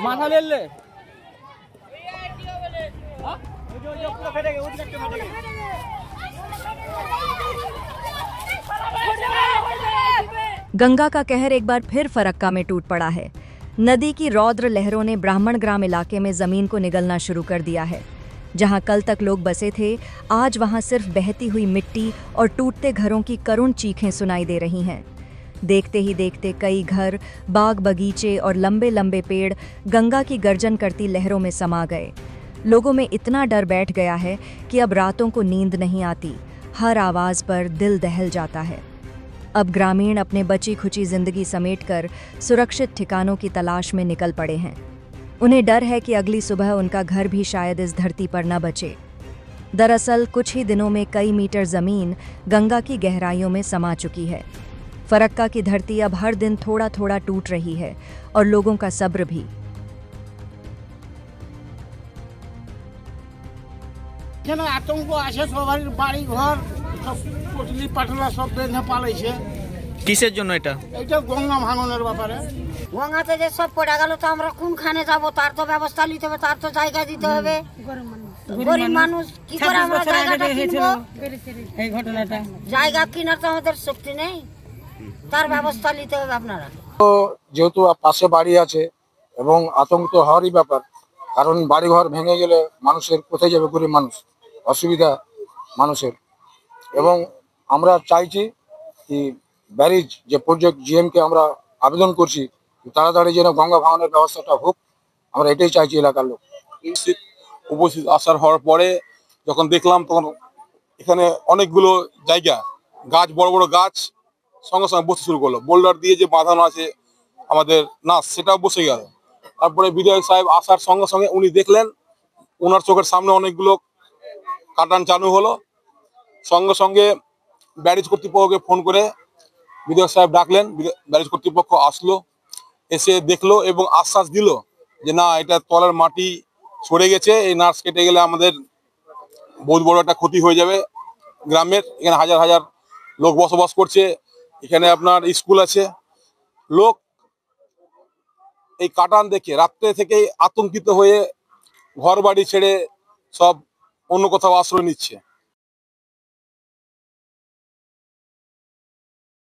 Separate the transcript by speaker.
Speaker 1: মাথা লেলে
Speaker 2: गंगा का कहर एक बार फिर फरक्का में टूट पड़ा है। नदी की रौद्र लहरों ने ब्राह्मण ग्राम इलाके में जमीन को निगलना शुरू कर दिया है। जहां कल तक लोग बसे थे, आज वहां सिर्फ बहती हुई मिट्टी और टूटते घरों की करुण चीखें सुनाई दे रही हैं। देखते ही देखते कई घर, बाग बगीचे और लंबे लंबे पेड़ गंगा की गर्जन करती लहरों में समा गए। लोगों में इतना डर बैठ गया है कि अब रातों को नींद नहीं आती। हर आवाज पर दिल दहल जाता है। अब ग्रामीण अपने बची खुची जिंदगी समेटकर सुरक्षित ठिकानों की तलाश में निकल पड़े हैं। उन्हें डर है कि अगली सुबह उनका घर भी शायद इस धरती पर न बचे। दरअसल कुछ ही दिनों में कई मीटर जमीन गंगा की गहराइयों में समा चुकी है। फरक्का की धरती अब हर दिन थोड़ा थोड़ा टूट रही है और लोगों का सब्र भी।
Speaker 3: आतंक आसे सबार बाड़ी घर পটলি পাটলা সব বেঁধে পালাইছে।
Speaker 1: কিসের জন্য এটা?
Speaker 3: এটা গঙ্গা ভাঙনের ব্যাপারে।
Speaker 4: গঙ্গাতে যে সব পড়ে গেল, তো আমরা কোনখানে যাব? তার তো ব্যবস্থা নিতে হবে, তার তো জায়গা দিতে হবে। গরিব মানুষ কি করে আমরা জায়গাটা কিনবো?
Speaker 3: এই ঘটনাটা
Speaker 4: জায়গা কেনার তো আমাদের শক্তি নেই, তার ব্যবস্থা নিতে হবে আপনারা।
Speaker 5: তো যেহেতু পাশে বাড়ি আছে এবং আতঙ্ক তো হওয়ারই ব্যাপার, কারণ বাড়িঘর ভেঙে গেলে মানুষের কোথায় যাবে? গরিব মানুষ, অসুবিধা মানুষের। এবং আমরা চাইছি কি ব্যারিজ যে প্রজেক্ট জিএমকে আমরা আবেদন করছি তাড়াতাড়ি যেন গঙ্গা ভাঙনের ব্যবস্থাটা হোক, আমরা এটাই চাইছি এলাকার লোক।
Speaker 6: উপস্থিত আসার হওয়ার পরে যখন দেখলাম, তখন এখানে অনেকগুলো জায়গা গাছ, বড় বড় গাছ সঙ্গে সঙ্গে বসতে শুরু করলো। বোল্ডার দিয়ে যে বাঁধানো আছে আমাদের নাচ, সেটাও বসে গেল। তারপরে বিধায়ক সাহেব আসার সঙ্গে সঙ্গে উনি দেখলেন, ওনার চোখের সামনে অনেকগুলো কাটান চালু হলো। সঙ্গে সঙ্গে ব্যারিজ কর্তৃপক্ষকে ফোন করে বিধায়ক সাহেব ডাকলেন। ব্যারিজ কর্তৃপক্ষ আসলো, এসে দেখলো এবং আশ্বাস দিল যে না, এটা তলার মাটি সরে গেছে, এই নার্স কেটে গেলে আমাদের বহুত বড় একটা ক্ষতি হয়ে যাবে গ্রামের। এখানে হাজার হাজার লোক বসবাস করছে, এখানে আপনার স্কুল আছে। লোক এই কাটান দেখে রাত্রে থেকেই আতঙ্কিত হয়ে ঘর বাড়ি ছেড়ে সব অন্য কোথাও আশ্রয় নিচ্ছে।